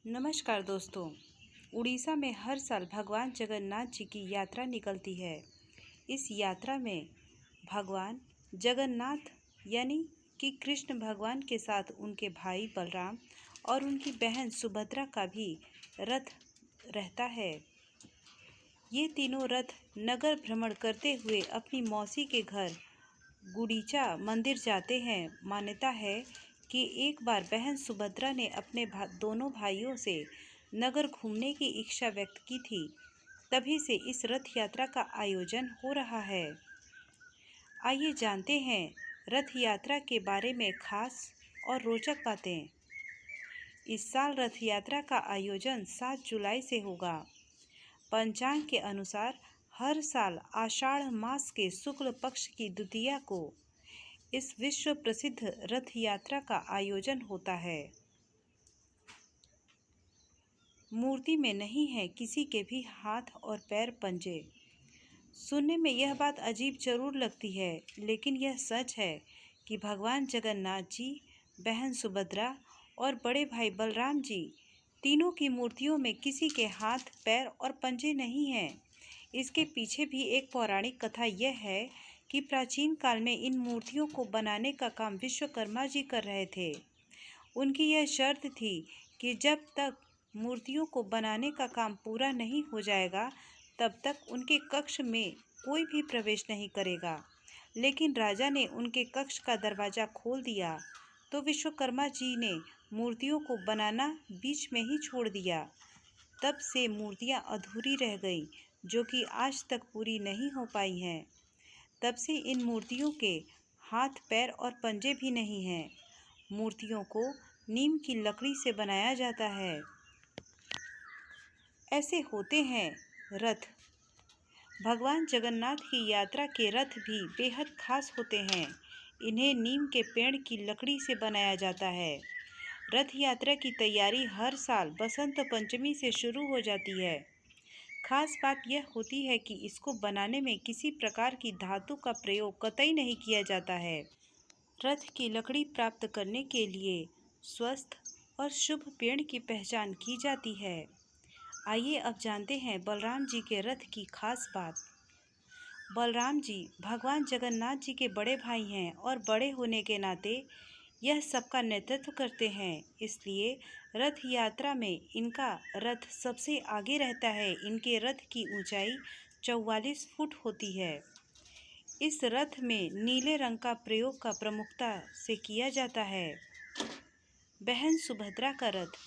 नमस्कार दोस्तों। उड़ीसा में हर साल भगवान जगन्नाथ जी की यात्रा निकलती है। इस यात्रा में भगवान जगन्नाथ यानी कि कृष्ण भगवान के साथ उनके भाई बलराम और उनकी बहन सुभद्रा का भी रथ रहता है। ये तीनों रथ नगर भ्रमण करते हुए अपनी मौसी के घर गुड़ीचा मंदिर जाते हैं। मान्यता है कि एक बार बहन सुभद्रा ने अपने दोनों भाइयों से नगर घूमने की इच्छा व्यक्त की थी। तभी से इस रथ यात्रा का आयोजन हो रहा है। आइए जानते हैं रथ यात्रा के बारे में खास और रोचक बातें। इस साल रथ यात्रा का आयोजन 7 जुलाई से होगा। पंचांग के अनुसार हर साल आषाढ़ मास के शुक्ल पक्ष की द्वितीया को इस विश्व प्रसिद्ध रथ यात्रा का आयोजन होता है। मूर्ति में नहीं है किसी के भी हाथ और पैर पंजे। सुनने में यह बात अजीब जरूर लगती है, लेकिन यह सच है कि भगवान जगन्नाथ जी, बहन सुभद्रा और बड़े भाई बलराम जी तीनों की मूर्तियों में किसी के हाथ, पैर और पंजे नहीं हैं। इसके पीछे भी एक पौराणिक कथा यह है कि प्राचीन काल में इन मूर्तियों को बनाने का काम विश्वकर्मा जी कर रहे थे। उनकी यह शर्त थी कि जब तक मूर्तियों को बनाने का काम पूरा नहीं हो जाएगा, तब तक उनके कक्ष में कोई भी प्रवेश नहीं करेगा। लेकिन राजा ने उनके कक्ष का दरवाज़ा खोल दिया, तो विश्वकर्मा जी ने मूर्तियों को बनाना बीच में ही छोड़ दिया। तब से मूर्तियां अधूरी रह गईं, जो कि आज तक पूरी नहीं हो पाई हैं। तब से इन मूर्तियों के हाथ, पैर और पंजे भी नहीं हैं। मूर्तियों को नीम की लकड़ी से बनाया जाता है। ऐसे होते हैं रथ। भगवान जगन्नाथ की यात्रा के रथ भी बेहद खास होते हैं। इन्हें नीम के पेड़ की लकड़ी से बनाया जाता है। रथ यात्रा की तैयारी हर साल बसंत पंचमी से शुरू हो जाती है। खास बात यह होती है कि इसको बनाने में किसी प्रकार की धातु का प्रयोग कतई नहीं किया जाता है। रथ की लकड़ी प्राप्त करने के लिए स्वस्थ और शुभ पेड़ की पहचान की जाती है। आइए अब जानते हैं बलराम जी के रथ की खास बात। बलराम जी भगवान जगन्नाथ जी के बड़े भाई हैं और बड़े होने के नाते यह सबका नेतृत्व करते हैं। इसलिए रथ यात्रा में इनका रथ सबसे आगे रहता है। इनके रथ की ऊंचाई 44 फुट होती है। इस रथ में नीले रंग का प्रयोग का प्रमुखता से किया जाता है। बहन सुभद्रा का रथ।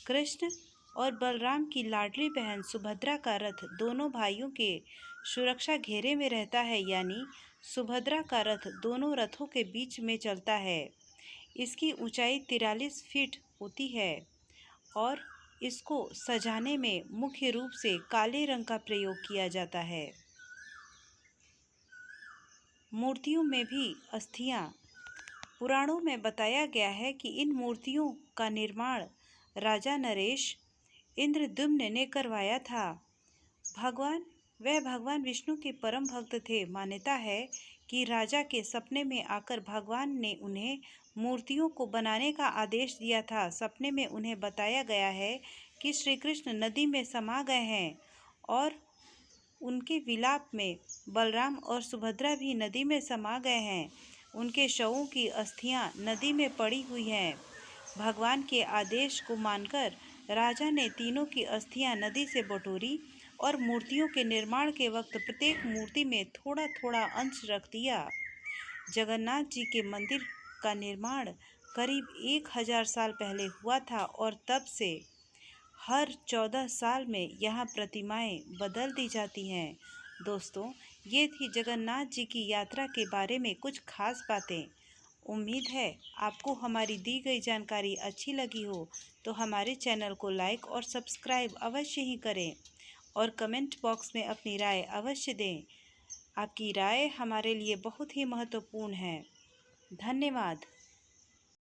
कृष्ण और बलराम की लाडली बहन सुभद्रा का रथ दोनों भाइयों के सुरक्षा घेरे में रहता है, यानी सुभद्रा का रथ दोनों रथों के बीच में चलता है। इसकी ऊंचाई 43 फीट होती है और इसको सजाने में मुख्य रूप से काले रंग का प्रयोग किया जाता है। मूर्तियों में भी अस्थियां। पुराणों में बताया गया है कि इन मूर्तियों का निर्माण राजा नरेश इंद्रद्युम्न ने करवाया था। वह भगवान विष्णु के परम भक्त थे। मान्यता है कि राजा के सपने में आकर भगवान ने उन्हें मूर्तियों को बनाने का आदेश दिया था। सपने में उन्हें बताया गया है कि श्री कृष्ण नदी में समा गए हैं और उनके विलाप में बलराम और सुभद्रा भी नदी में समा गए हैं। उनके शवों की अस्थियां नदी में पड़ी हुई हैं। भगवान के आदेश को मानकर राजा ने तीनों की अस्थियां नदी से बटोरी और मूर्तियों के निर्माण के वक्त प्रत्येक मूर्ति में थोड़ा थोड़ा अंश रख दिया। जगन्नाथ जी के मंदिर का निर्माण करीब 1000 साल पहले हुआ था और तब से हर 14 साल में यहाँ प्रतिमाएं बदल दी जाती हैं। दोस्तों, ये थी जगन्नाथ जी की यात्रा के बारे में कुछ खास बातें। उम्मीद है आपको हमारी दी गई जानकारी अच्छी लगी हो, तो हमारे चैनल को लाइक और सब्सक्राइब अवश्य ही करें और कमेंट बॉक्स में अपनी राय अवश्य दें। आपकी राय हमारे लिए बहुत ही महत्वपूर्ण है। धन्यवाद।